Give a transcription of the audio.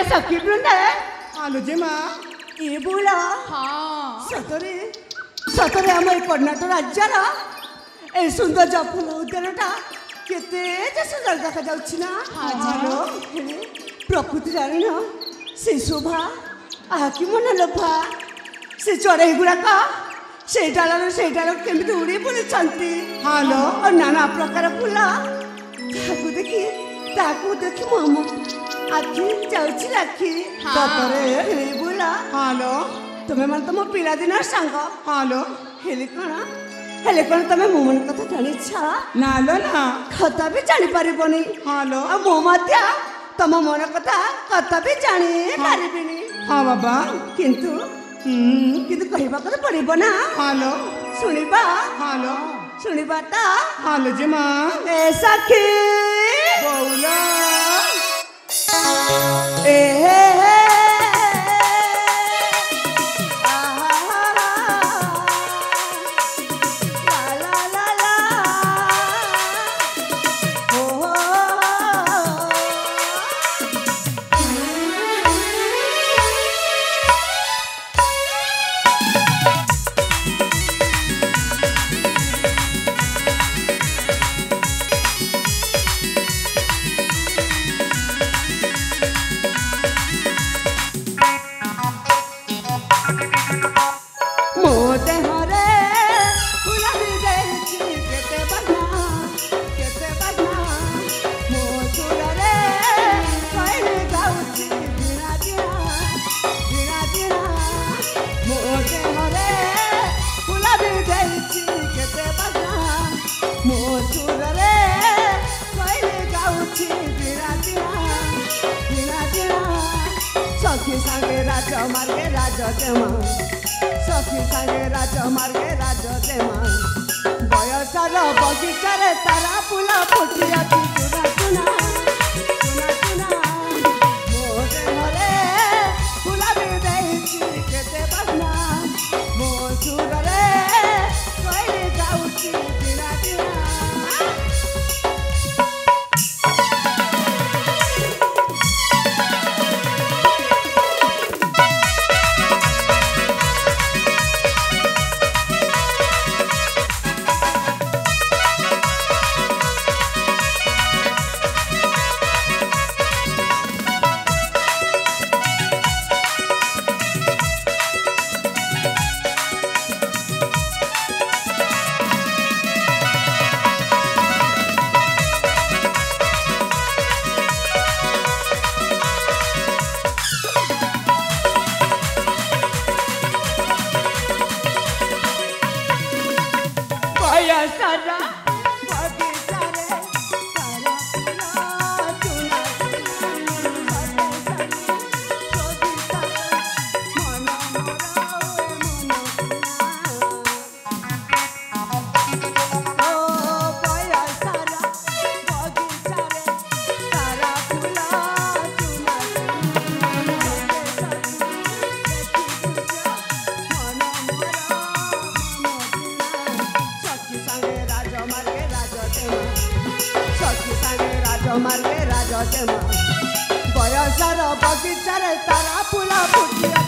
सखी बृंदे आलो जे माँ ये बोला हाँ सतरे सतरे आम कर्णाटक राज्यर ए सुंदर जफुल उद्यानटा केते सुंदर देखा जाउछि ना हालो प्रकृति जानिन से शोभा आखि मन लोभा से चढ़ई गुड़ाक से डाल केमी उड़ी बुली हालो और नाना प्रकार फूल ताकू देखी मम आखि जाउछि राखी सतरे बोला हालो तुमे मन तुम पिला दिन सांग हालो हेले कौन तुम मो मन कथा जानी नालो ना कथा भी जानी पारिबनी हालो आ मो मध्य तुम मन कथा भी जानी पारिबिनी हाँ बाबा किंतु किंतु कहबा को पड़िबो ना हालो सुनिबा हालो सुनिबाटा हालो जे माँ ए सखी बोला ए सखी संगे राज मार्गे राज देमा सखी संगे राज मार्गे राज देमा बयसर बगीचारे तारा फूल फुटी अछि चुना चुना चुना चुना मो देहरे फूल भी देछि केते बसना मो सुररे कोइले गाउछि बिना बिना सारा मार्गे राज देमा बयसर बगीचारे तारा फूल फुटी